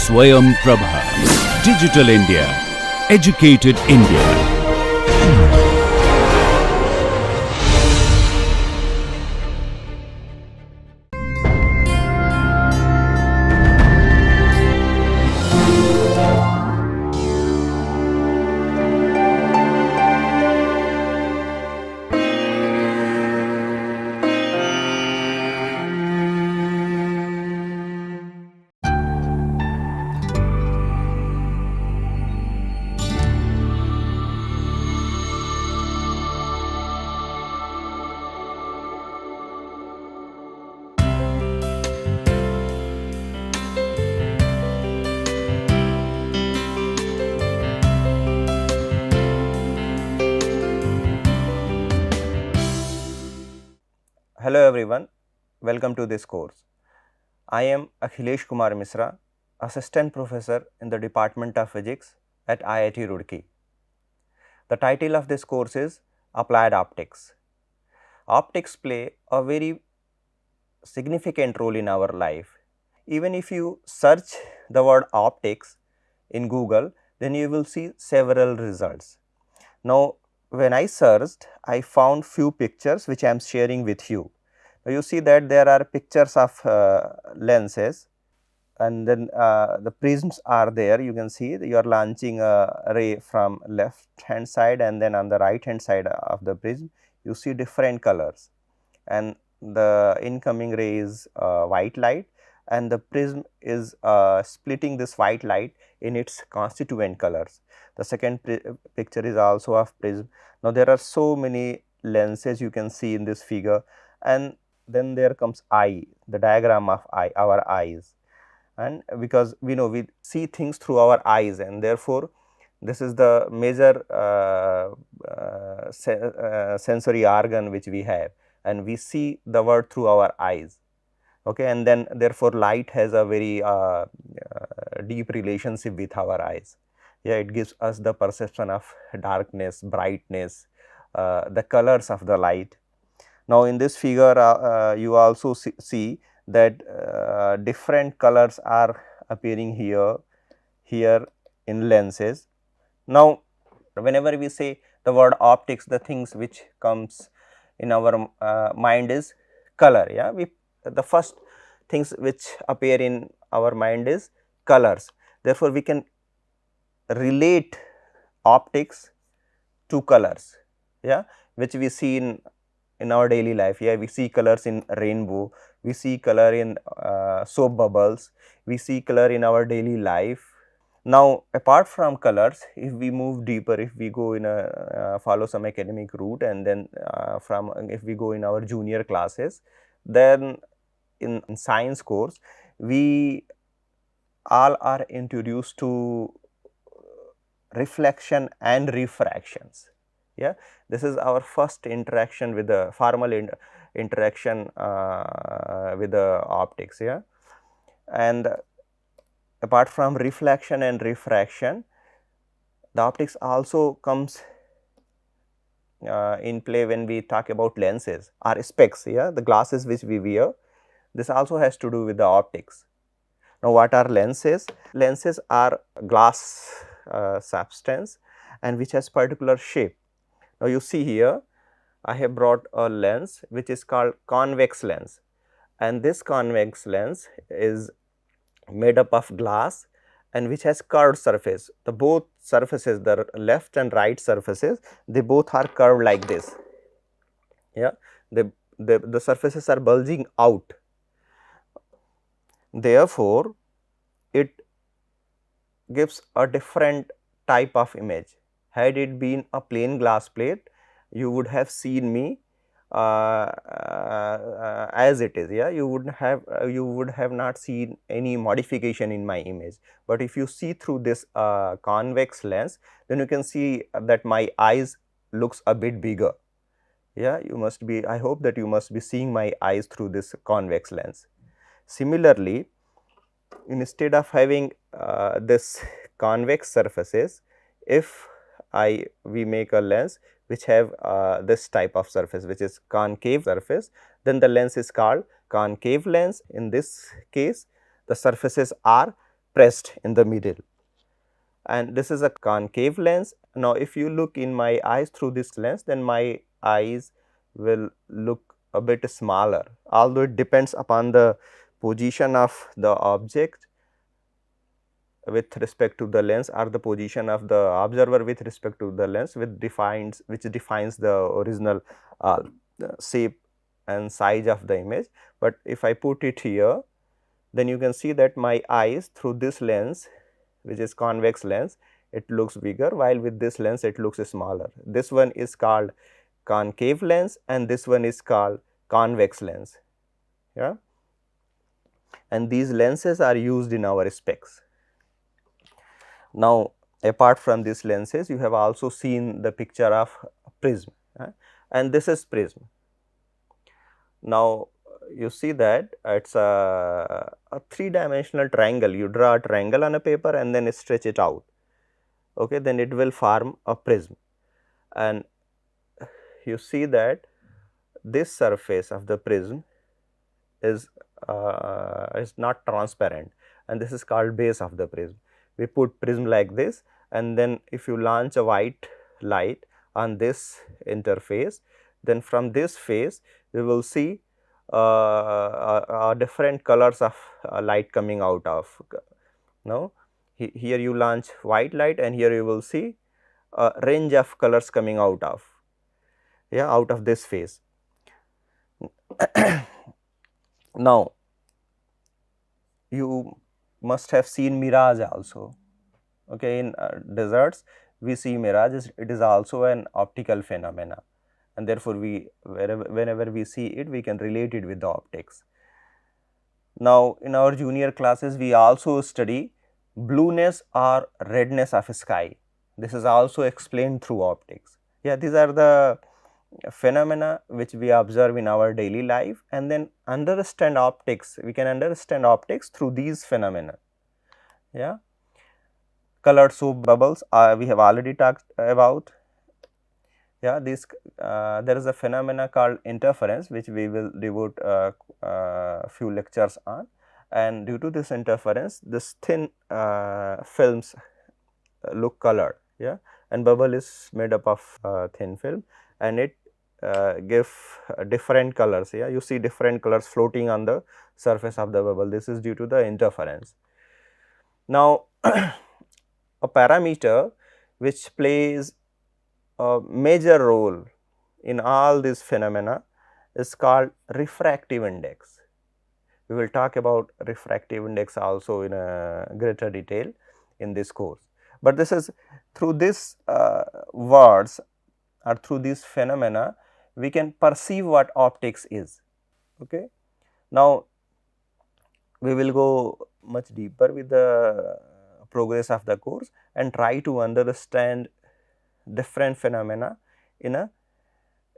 Swayam Prabha. Digital India. Educated India. Hello everyone, welcome to this course. I am Akhilesh Kumar Misra, Assistant Professor in the Department of Physics at IIT Roorkee. The title of this course is Applied Optics. Optics play a very significant role in our life. Even if you search the word optics in Google, then you will see several results. Now, when I searched, I found few pictures which I am sharing with you. You see that there are pictures of lenses, and then the prisms are there. You can see you are launching a ray from left hand side, and then on the right hand side of the prism you see different colors, and the incoming ray is white light, and the prism is splitting this white light in its constituent colors. The second picture is also of prism. Now, there are so many lenses you can see in this figure, and then there comes eye, the diagram of eye, our eyes, and because we know we see things through our eyes, and therefore, this is the major sensory organ which we have, and we see the world through our eyes. Okay, and then therefore, light has a very deep relationship with our eyes. Yeah, it gives us the perception of darkness, brightness, the colors of the light. Now, in this figure you also see that different colors are appearing here in lenses. Now, whenever we say the word optics, the things which comes in our mind is color. Yeah, the first things which appear in our mind is colors. Therefore, we can relate optics to colors, yeah, which we see in our daily life. Yeah, we see colors in rainbow, we see color in soap bubbles, we see color in our daily life. Now, apart from colors, if we move deeper, if we go in a follow some academic route, and then if we go in our junior classes, then in science course we all are introduced to reflection and refractions. Yeah, this is our first interaction with the formal interaction with the optics. Yeah, and apart from reflection and refraction, the optics also comes in play when we talk about lenses or specs. Yeah, the glasses which we wear, this also has to do with the optics. Now, what are lenses? Lenses are glass substance, and which has particular shape. Now, you see here I have brought a lens which is called convex lens, and this convex lens is made up of glass and which has curved surface. The both surfaces, the left and right surfaces, they both are curved like this. Yeah, the surfaces are bulging out. Therefore, it gives a different type of image. Had it been a plain glass plate, you would have seen me as it is. Yeah, you would have not seen any modification in my image. But if you see through this convex lens, then you can see that my eyes looks a bit bigger. Yeah, you must be, I hope that you must be seeing my eyes through this convex lens. Similarly, instead of having this convex surfaces, if we make a lens which have this type of surface, which is concave surface, then the lens is called concave lens. In this case, the surfaces are pressed in the middle, and this is a concave lens. Now, if you look in my eyes through this lens, then my eyes will look a bit smaller, although it depends upon the position of the object with respect to the lens, or the position of the observer with respect to the lens, which defines the original shape and size of the image. But if I put it here, then you can see that my eyes through this lens, which is convex lens, it looks bigger, while with this lens it looks smaller. This one is called concave lens and this one is called convex lens. Yeah, and these lenses are used in our specs. Now, apart from these lenses, you have also seen the picture of prism, and this is prism. Now, you see that it is a three-dimensional triangle. You draw a triangle on a paper and then stretch it out, okay, then it will form a prism, and you see that this surface of the prism is not transparent, and this is called base of the prism. We put prism like this, and then if you launch a white light on this interface, then from this face we will see different colors of light coming out of. Now, here you launch white light and here you will see a range of colors coming out of, yeah, out of this face. Now, you must have seen mirage also, okay. In deserts we see mirage, it is also an optical phenomena, and therefore we whenever we see it, we can relate it with the optics. Now, in our junior classes we also study blueness or redness of sky. This is also explained through optics. Yeah, these are the phenomena which we observe in our daily life, and then understand optics. We can understand optics through these phenomena. Yeah, colored soap bubbles we have already talked about. Yeah, this there is a phenomena called interference, which we will devote few lectures on, and due to this interference, this thin films look colored. Yeah, and bubble is made up of thin film, and it give different colors. Yeah, you see different colors floating on the surface of the bubble. This is due to the interference. Now, a parameter which plays a major role in all these phenomena is called refractive index. We will talk about refractive index also in a greater detail in this course, but this is through this words or through these phenomena we can perceive what optics is. Okay. Now, we will go much deeper with the progress of the course and try to understand different phenomena in a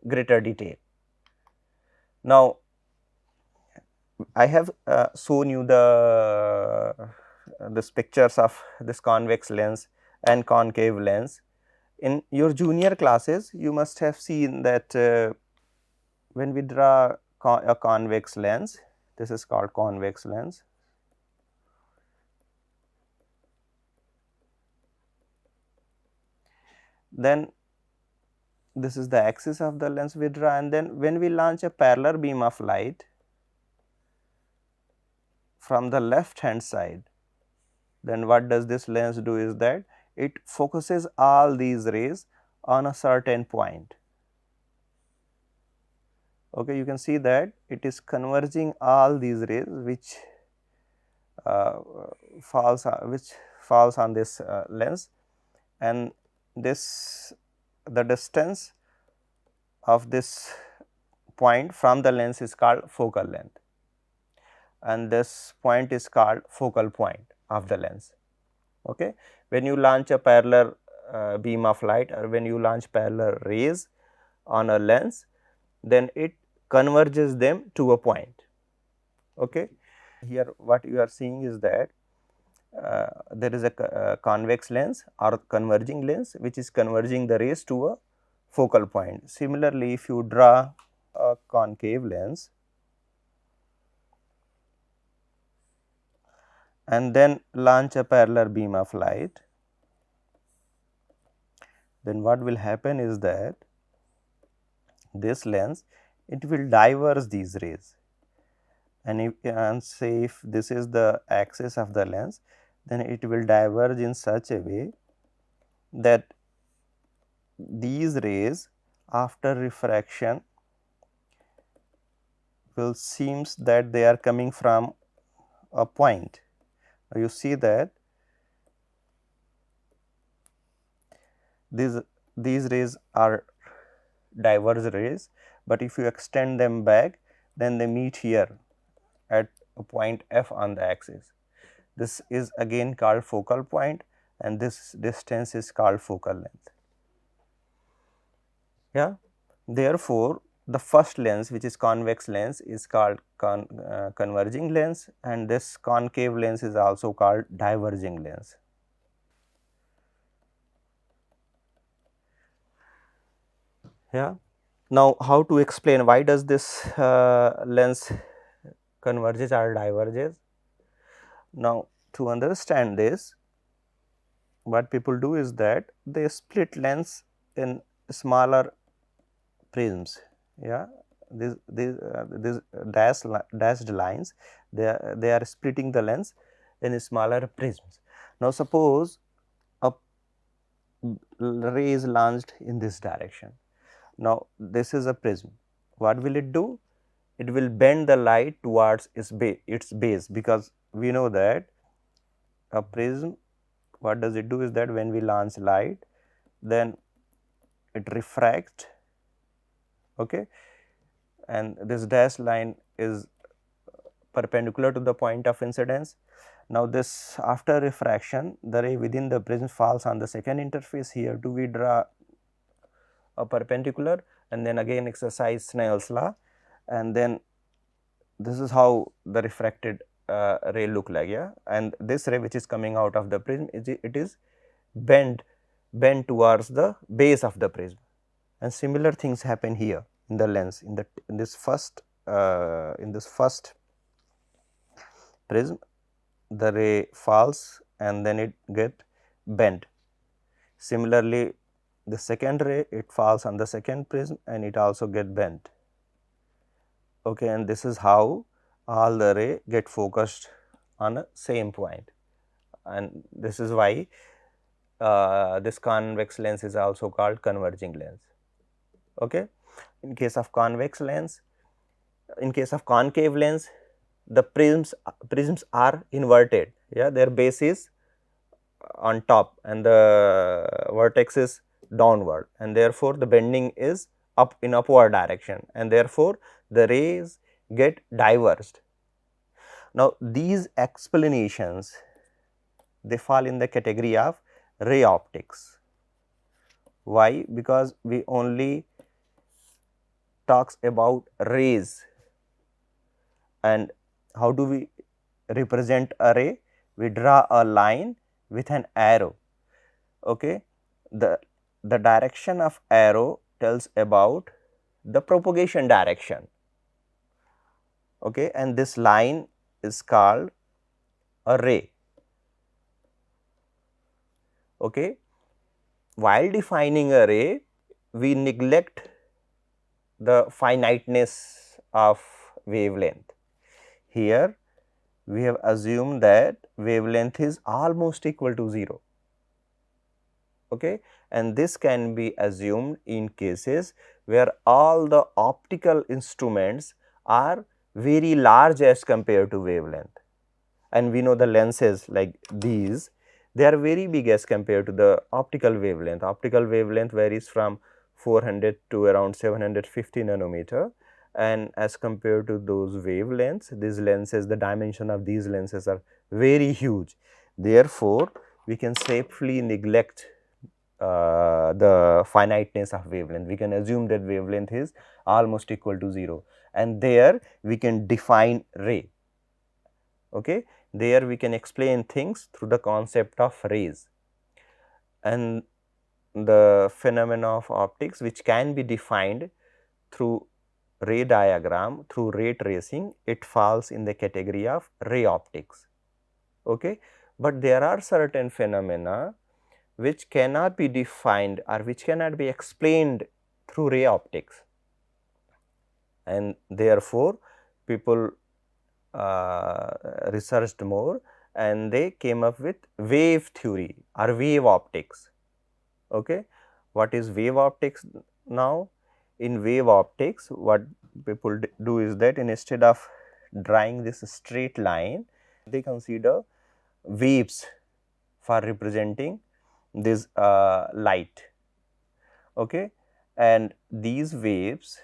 greater detail. Now, I have shown you this pictures of this convex lens and concave lens. In your junior classes, you must have seen that when we draw a convex lens, this is called convex lens. Then this is the axis of the lens we draw, and then when we launch a parallel beam of light from the left hand side, then what does this lens do is that it focuses all these rays on a certain point. Okay, you can see that it is converging all these rays which falls on this lens, and the distance of this point from the lens is called focal length, and this point is called focal point of the lens. Okay. When you launch a parallel beam of light, or when you launch parallel rays on a lens, then it converges them to a point. Okay. Here what you are seeing is that there is a convex lens or converging lens which is converging the rays to a focal point. Similarly, if you draw a concave lens and then launch a parallel beam of light, then what will happen is that this lens, it will diverge these rays, and say if this is the axis of the lens, then it will diverge in such a way that these rays after refraction will seems that they are coming from a point. Now, you see that these rays are diverged rays, but if you extend them back, then they meet here at a point F on the axis. This is again called focal point, and this distance is called focal length. Yeah. Therefore, the first lens, which is convex lens, is called converging lens, and this concave lens is also called diverging lens. Yeah. Now, how to explain why does this lens converges or diverges? Now, to understand this, what people do is that they split lens in smaller prisms. Yeah, these dashed lines, they are splitting the lens in smaller prisms. Now, suppose a ray is launched in this direction. Now, this is a prism. What will it do? It will bend the light towards its base, because we know that a prism, what does it do is that when we launch light, then it refracts, okay, and this dashed line is perpendicular to the point of incidence. Now, this after refraction, the ray within the prism falls on the second interface. Here too we draw a perpendicular, and then again exercise Snell's law, and then this is how the refracted ray look like. Yeah, and this ray which is coming out of the prism, it is bent towards the base of the prism, and similar things happen here in the lens. In this first prism, the ray falls and then it get bent. Similarly, the second ray, it falls on the second prism and it also get bent. Okay, and this is how all the ray get focused on a same point, and this is why this convex lens is also called converging lens. Okay. In case of convex lens, in case of concave lens, the prisms are inverted. Yeah, their base is on top and the vertex is downward, and therefore, the bending is up in upward direction, and therefore, the rays get diverged. Now, these explanations, they fall in the category of ray optics. Why? Because we only talks about rays, and how do we represent a ray? We draw a line with an arrow. Okay, the direction of arrow tells about the propagation direction. Okay, and this line is called a ray. Okay, while defining a ray, we neglect the finiteness of wavelength. Here we have assumed that wavelength is almost equal to 0. Okay, and this can be assumed in cases where all the optical instruments are very large as compared to wavelength, and we know the lenses like these, they are very big as compared to the optical wavelength. Optical wavelength varies from 400 to around 750 nanometer, and as compared to those wavelengths, these lenses, the dimension of these lenses are very huge. Therefore, we can safely neglect the finiteness of wavelength. We can assume that wavelength is almost equal to 0, and there we can define ray. Okay, there we can explain things through the concept of rays, and the phenomena of optics which can be defined through ray diagram, through ray tracing, it falls in the category of ray optics. okay. But there are certain phenomena which cannot be defined or which cannot be explained through ray optics, and therefore people researched more and they came up with wave theory or wave optics. Okay. What is wave optics now? In wave optics, what people do is that instead of drawing this straight line, they consider waves for representing this light. Okay. And these waves,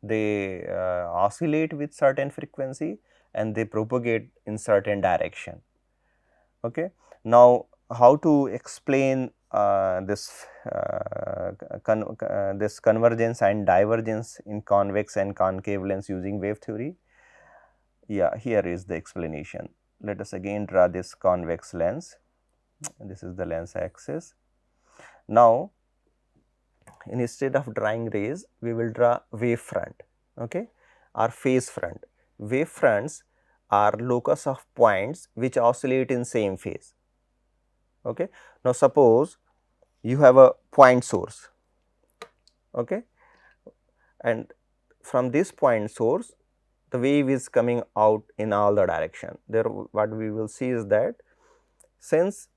they oscillate with certain frequency and they propagate in certain direction. Okay. Now, how to explain this this convergence and divergence in convex and concave lens using wave theory? Yeah, here is the explanation. Let us again draw this convex lens. This is the lens axis. Now, instead of drawing rays, we will draw wave front, okay, or phase front. Wave fronts are locus of points which oscillate in same phase. Okay. Now, suppose you have a point source, okay, and from this point source the wave is coming out in all the direction. There what we will see is that since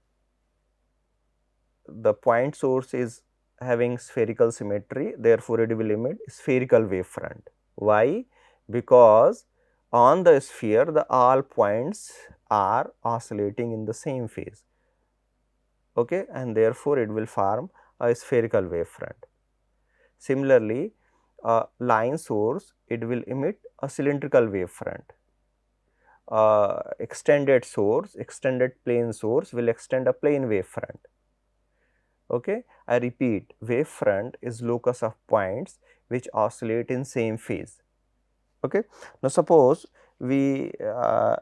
the point source is having spherical symmetry, therefore, it will emit spherical wave front. Why? Because on the sphere the all points are oscillating in the same phase, okay, and therefore, it will form a spherical wave front. Similarly, a line source, it will emit a cylindrical wave front. Extended source, extended plane source will extend a plane wave front. Okay. I repeat, wave front is locus of points which oscillate in same phase. Okay. Now, suppose we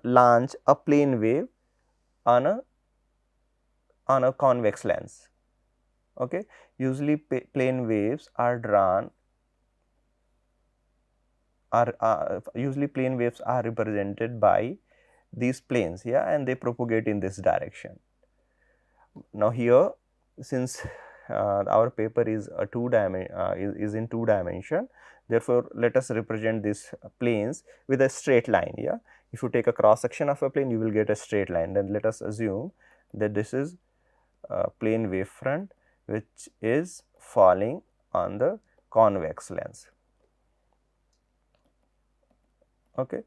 launch a plane wave on a convex lens. Okay. Usually plane waves are drawn usually plane waves are represented by these planes, yeah, and they propagate in this direction. Now, here since our paper is a is in 2 dimension, therefore, let us represent these planes with a straight line. Yeah, if you take a cross section of a plane, you will get a straight line. Then let us assume that this is a plane wave front which is falling on the convex lens. Okay.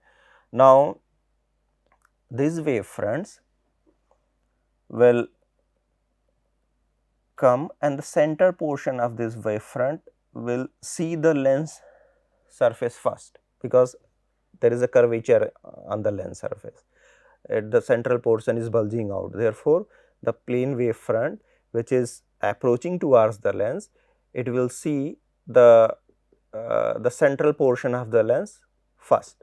Now, these wave fronts will come and the center portion of this wave front will see the lens surface first, because there is a curvature on the lens surface. The central portion is bulging out. Therefore, the plane wave front which is approaching towards the lens, it will see the central portion of the lens first.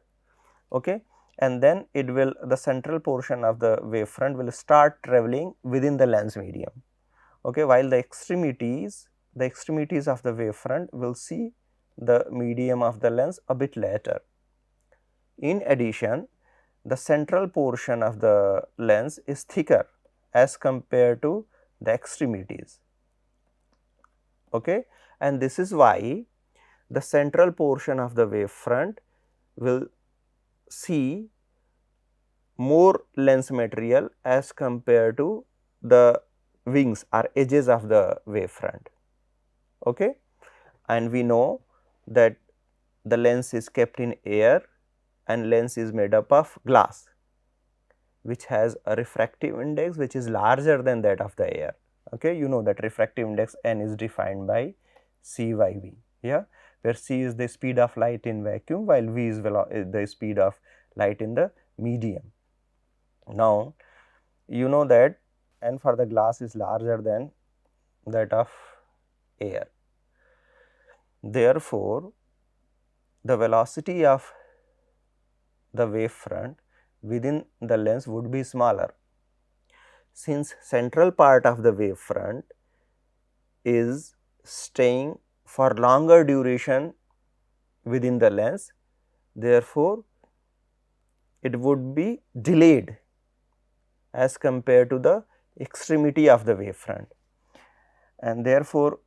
Okay. And then it will, the central portion of the wave front will start traveling within the lens medium. Okay. While the extremities of the wave front will see the medium of the lens a bit later. In addition, the central portion of the lens is thicker as compared to the extremities. Okay. And this is why the central portion of the wave front will see more lens material as compared to the wings or edges of the wave front. Okay. And we know that the lens is kept in air and lens is made up of glass which has a refractive index which is larger than that of the air. Okay. You know that refractive index n is defined by c by v, yeah, where c is the speed of light in vacuum while v is the speed of light in the medium. Now, you know that n for the glass is larger than that of air. Therefore, the velocity of the wave front within the lens would be smaller. Since central part of the wave front is staying for longer duration within the lens, therefore, it would be delayed as compared to the extremity of the wavefront, and therefore,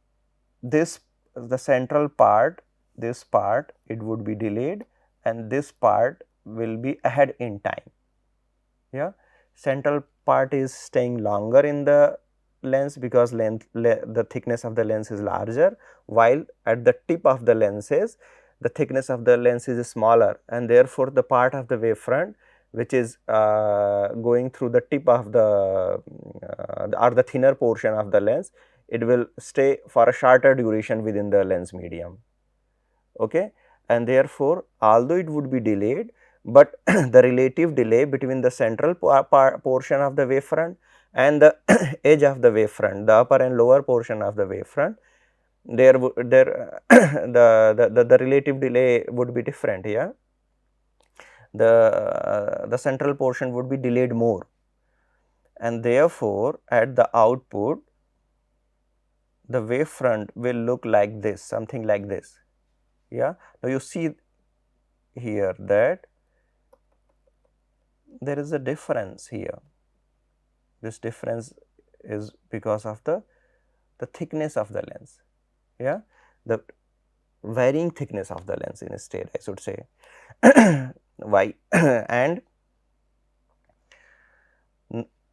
this the central part, this part it would be delayed and this part will be ahead in time. Yeah, central part is staying longer in the lens because the thickness of the lens is larger, while at the tip of the lenses the thickness of the lens is smaller, and therefore, the part of the wavefront which is going through the tip of the or the thinner portion of the lens, it will stay for a shorter duration within the lens medium. Okay. And therefore, although it would be delayed, but the relative delay between the central portion of the wavefront and the edge of the wavefront, the upper and lower portion of the wavefront, the relative delay would be different here. The central portion would be delayed more, and therefore, at the output the wavefront will look like this, something like this. Yeah. Now, you see here that there is a difference here. This difference is because of the thickness of the lens. Yeah, the varying thickness of the lens instead, I should say. Why? And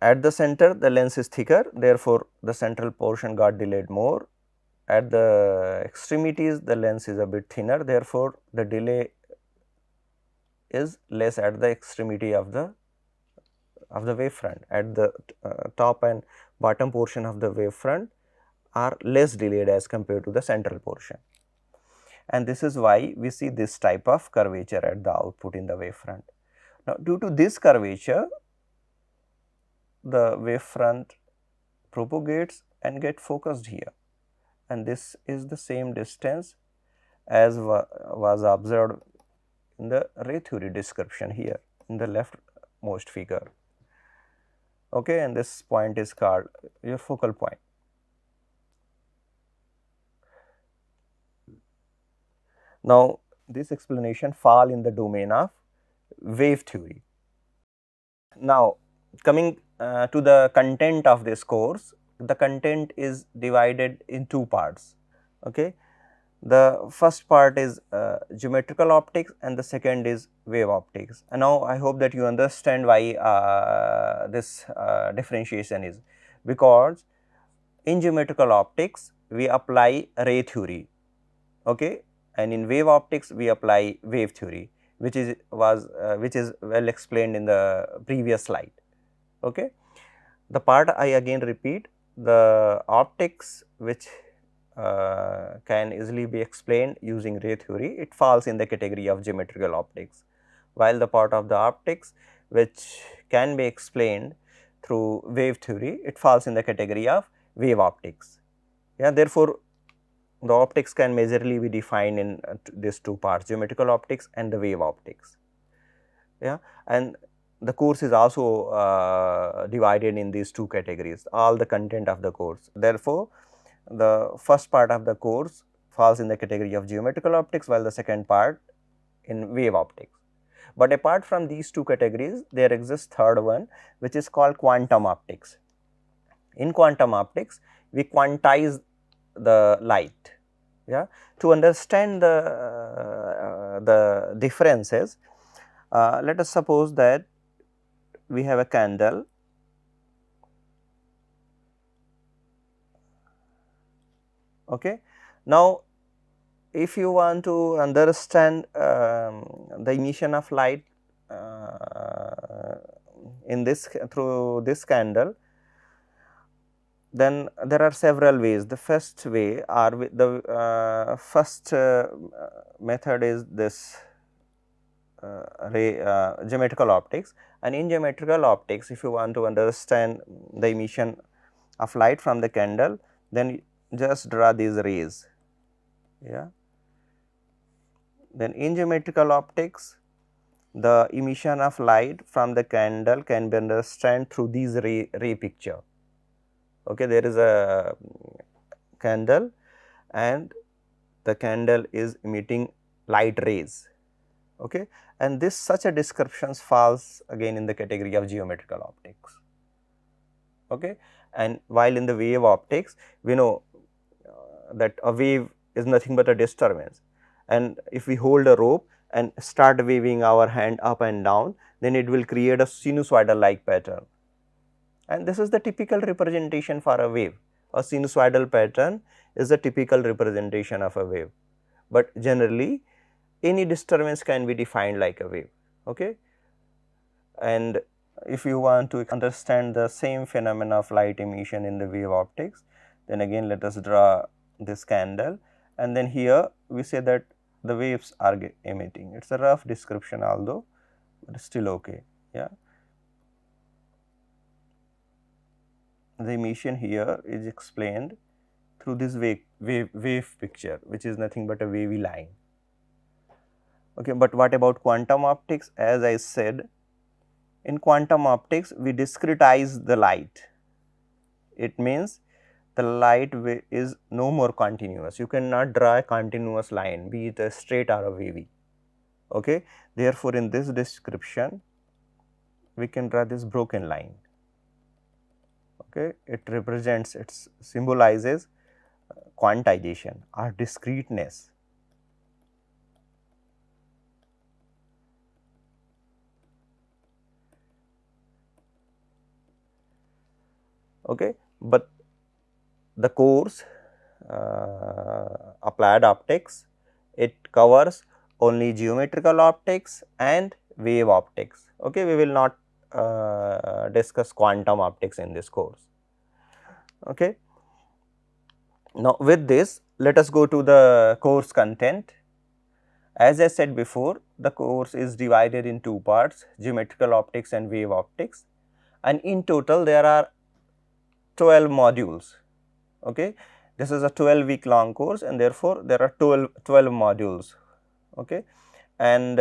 at the center the lens is thicker, therefore, the central portion got delayed more. At the extremities the lens is a bit thinner, therefore, the delay is less at the extremity of the wavefront. At the top and bottom portion of the wavefront are less delayed as compared to the central portion, and this is why we see this type of curvature at the output in the wavefront. Now, due to this curvature, the wavefront propagates and get focused here, and this is the same distance as was observed in the ray theory description here in the leftmost figure. Okay, and this point is called your focal point. Now, this explanation fall in the domain of wave theory. Now, coming to the content of this course, the content is divided in two parts. Okay. The first part is geometrical optics and the second is wave optics. And now, I hope that you understand why this differentiation is, because in geometrical optics we apply ray theory, okay, and in wave optics we apply wave theory, which is well explained in the previous slide. Okay. The part I again repeat, the optics which can easily be explained using ray theory, it falls in the category of geometrical optics, while the part of the optics which can be explained through wave theory, it falls in the category of wave optics. Yeah, therefore, the optics can majorly be defined in these two parts, geometrical optics and the wave optics. Yeah, and the course is also divided in these two categories, all the content of the course. Therefore, the first part of the course falls in the category of geometrical optics, while the second part in wave optics. But apart from these two categories, there exists third one, which is called quantum optics. In quantum optics, we quantize the light. Yeah, to understand the differences, let us suppose that we have a candle. Okay. Now, if you want to understand the emission of light in this through this candle, then there are several ways. The first way or the first method is this geometrical optics, and in geometrical optics, if you want to understand the emission of light from the candle, then just draw these rays. Yeah. Then in geometrical optics, the emission of light from the candle can be understood through these ray picture. Okay, there is a candle and the candle is emitting light rays. Okay, and this such a description falls again in the category of geometrical optics. Okay. And while in the wave optics, we know that a wave is nothing but a disturbance, and if we hold a rope and start waving our hand up and down, then it will create a sinusoidal like pattern, and this is the typical representation for a wave. A sinusoidal pattern is the typical representation of a wave, but generally any disturbance can be defined like a wave. Okay. And if you want to understand the same phenomena of light emission in the wave optics, then again let us draw this candle, and then here we say that the waves are emitting. It is a rough description, although but still okay. Yeah. The emission here is explained through this wave picture, which is nothing but a wavy line. Okay, but what about quantum optics? As I said, in quantum optics we discretize the light. It means the light is no more continuous. You cannot draw a continuous line, be it a straight or a wavy. Okay. Therefore, in this description we can draw this broken line. Okay. It represents, it symbolizes quantization or discreteness. Okay. But the course applied optics, it covers only geometrical optics and wave optics. Okay. We will not discuss quantum optics in this course. Okay. Now, with this, let us go to the course content. As I said before, the course is divided in two parts, geometrical optics and wave optics, and in total there are 12 modules. Okay. This is a 12-week long course, and therefore, there are 12 modules. Okay. And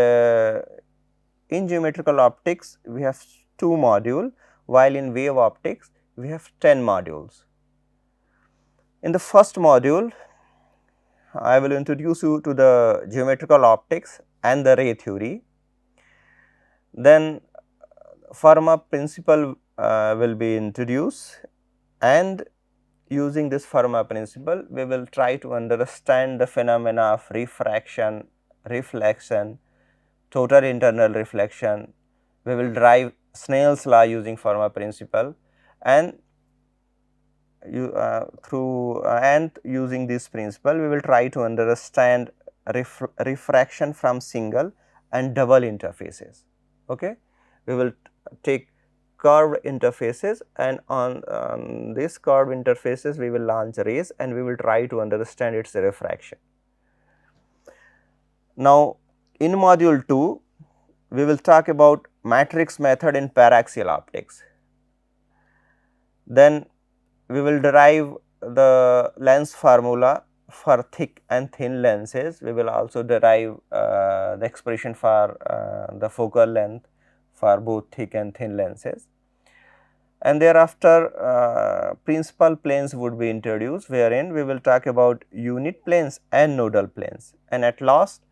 in geometrical optics we have 2 modules, while in wave optics we have 10 modules. In the first module, I will introduce you to the geometrical optics and the ray theory. Then Fermat principle will be introduced, and using this Fermat principle we will try to understand the phenomena of refraction, reflection, total internal reflection. We will derive Snell's law using Fermat principle, and using this principle we will try to understand refraction from single and double interfaces. Okay. We will take curved interfaces, and on these curved interfaces we will launch rays, and we will try to understand its refraction. Now, in module 2 we will talk about matrix method in paraxial optics. Then we will derive the lens formula for thick and thin lenses. We will also derive the expression for the focal length for both thick and thin lenses. And thereafter principal planes would be introduced, wherein we will talk about unit planes and nodal planes, and at last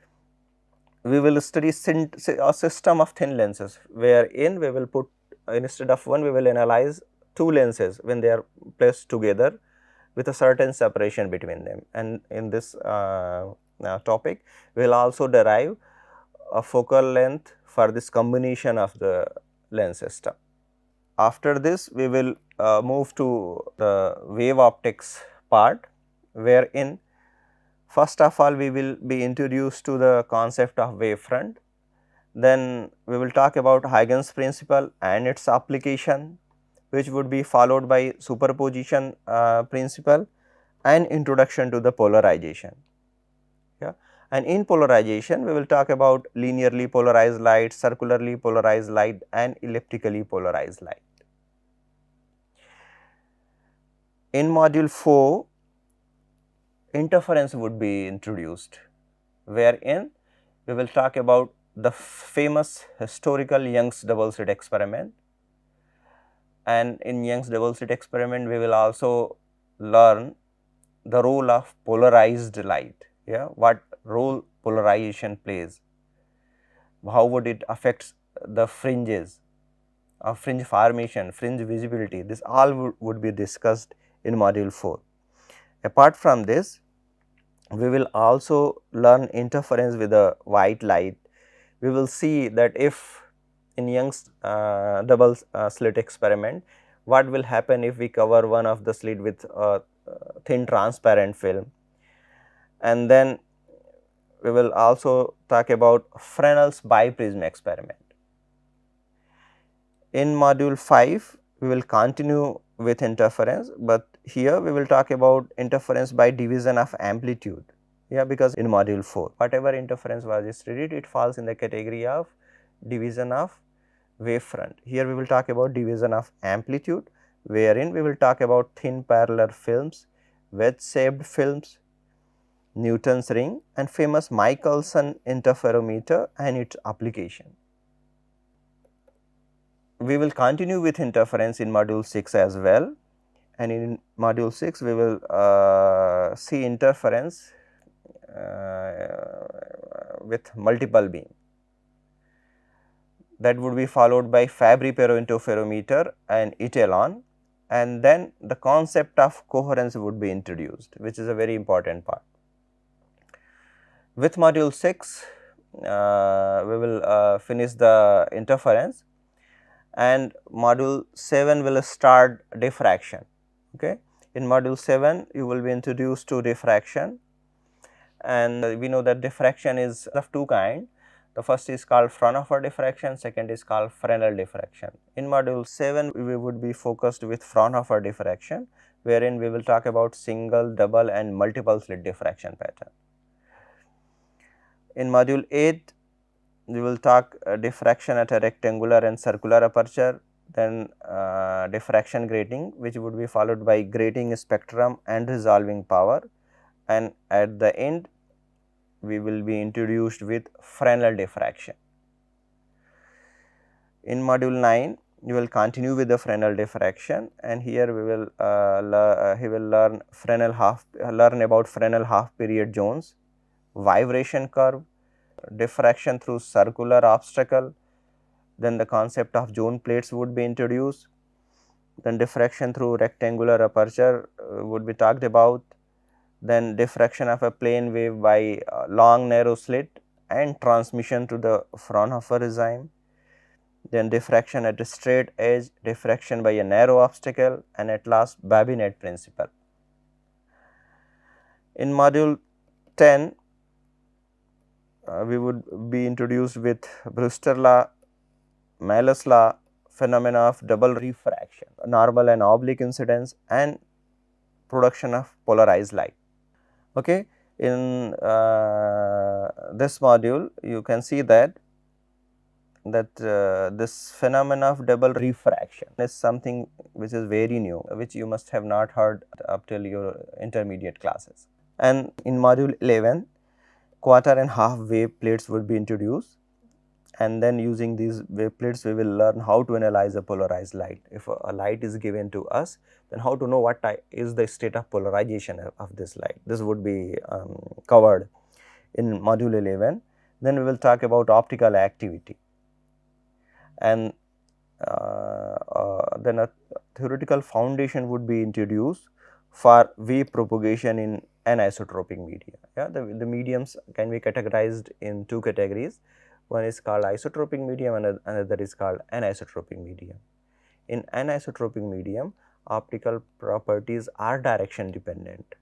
we will study a system of thin lenses, wherein we will put, instead of one, we will analyze 2 lenses when they are placed together with a certain separation between them, and in this topic we will also derive a focal length for this combination of the lens system. After this we will move to the wave optics part, wherein first of all we will be introduced to the concept of wavefront. Then we will talk about Huygens principle and its application, which would be followed by superposition principle and introduction to the polarization. Yeah. And in polarization we will talk about linearly polarized light, circularly polarized light, and elliptically polarized light. In module 4, interference would be introduced, wherein we will talk about the famous historical Young's double slit experiment, and in Young's double slit experiment we will also learn the role of polarized light. Yeah, what role polarization plays, how would it affect the fringes, of fringe formation, fringe visibility, this all would be discussed in module 4. Apart from this, we will also learn interference with the white light. We will see that if in Young's double slit experiment, what will happen if we cover one of the slit with a thin transparent film, and then we will also talk about Fresnel's biprism experiment. In module 5, we will continue with interference, but here we will talk about interference by division of amplitude. Yeah, because in module 4, whatever interference was studied, it falls in the category of division of wavefront. Here we will talk about division of amplitude, wherein we will talk about thin parallel films, wedge shaped films, Newton's ring, and famous Michelson interferometer and its application. We will continue with interference in module 6 as well, and in module 6 we will see interference with multiple beam. That would be followed by Fabry-Perot interferometer and Etalon, and then the concept of coherence would be introduced, which is a very important part. With module 6, we will finish the interference, and module 7 will start diffraction. Okay. In module 7, you will be introduced to diffraction, and we know that diffraction is of two kinds. The first is called Fraunhofer diffraction, second is called Fresnel diffraction. In module 7, we would be focused with Fraunhofer diffraction, wherein we will talk about single, double and multiple slit diffraction pattern. In module 8, we will talk diffraction at a rectangular and circular aperture, then diffraction grating, which would be followed by grating spectrum and resolving power, and at the end we will be introduced with Fresnel diffraction. In module 9, we will continue with the Fresnel diffraction, and here we will learn about Fresnel half period zones, vibration curve, diffraction through circular obstacle, then the concept of zone plates would be introduced, then diffraction through rectangular aperture would be talked about, then diffraction of a plane wave by long narrow slit and transmission to the Fraunhofer regime, then diffraction at a straight edge, diffraction by a narrow obstacle, and at last babinet principle. In module 10, we would be introduced with Brewster law, Malus law, phenomena of double refraction, normal and oblique incidence, and production of polarized light. Okay. In this module, you can see that this phenomena of double refraction is something which is very new, which you must have not heard up till your intermediate classes. And in module 11, quarter and half wave plates would be introduced, and then using these wave plates we will learn how to analyze a polarized light. If a light is given to us, then how to know what is the state of polarization of this light. This would be covered in module 11. Then we will talk about optical activity, and then a theoretical foundation would be introduced for wave propagation in anisotropic media. Yeah, the mediums can be categorized in two categories. One is called isotropic medium and another is called anisotropic medium. In anisotropic medium, optical properties are direction dependent,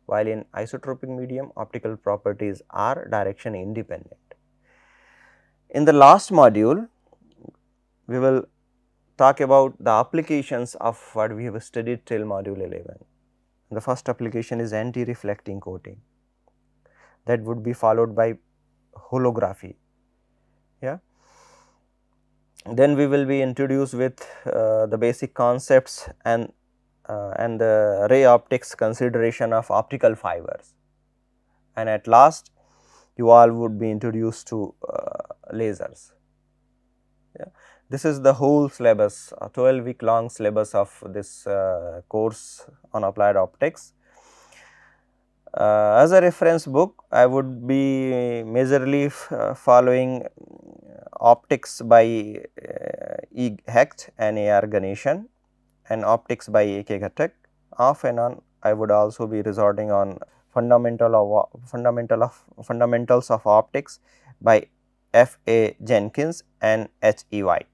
while in isotropic medium, optical properties are direction independent. In the last module, we will talk about the applications of what we have studied till module 11. The first application is anti-reflecting coating, that would be followed by holography. Yeah. Then we will be introduced with the basic concepts and the ray optics consideration of optical fibers, and at last you all would be introduced to lasers. Yeah. This is the whole syllabus, a 12-week long syllabus of this course on applied optics. As a reference book, I would be majorly following Optics by E. Hecht and A. R. Ganeshan, and Optics by A. K. Ghatak. Off and on, I would also be resorting on Fundamentals of Optics by F. A. Jenkins and H. E. White.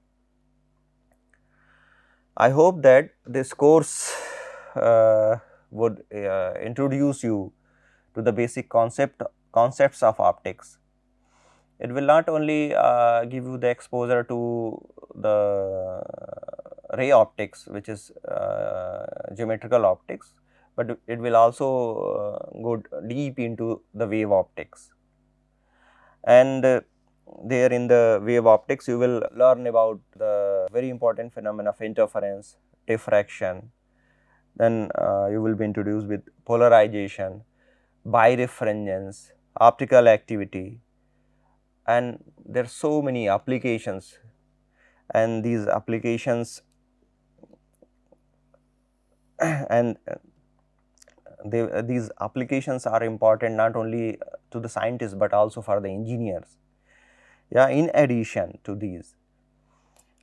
I hope that this course would introduce you to the basic concepts of optics. It will not only give you the exposure to the ray optics, which is geometrical optics, but it will also go deep into the wave optics. And there in the wave optics, you will learn about the very important phenomena of interference, diffraction. Then you will be introduced with polarization, birefringence, optical activity, and there are so many applications, and these applications and these applications are important not only to the scientists but also for the engineers. Yeah, in addition to these,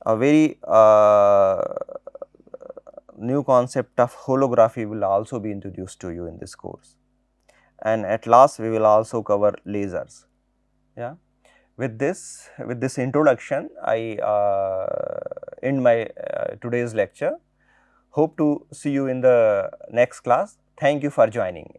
a very new concept of holography will also be introduced to you in this course, and at last we will also cover lasers. Yeah, with this introduction, I end my today's lecture. Hope to see you in the next class. Thank you for joining.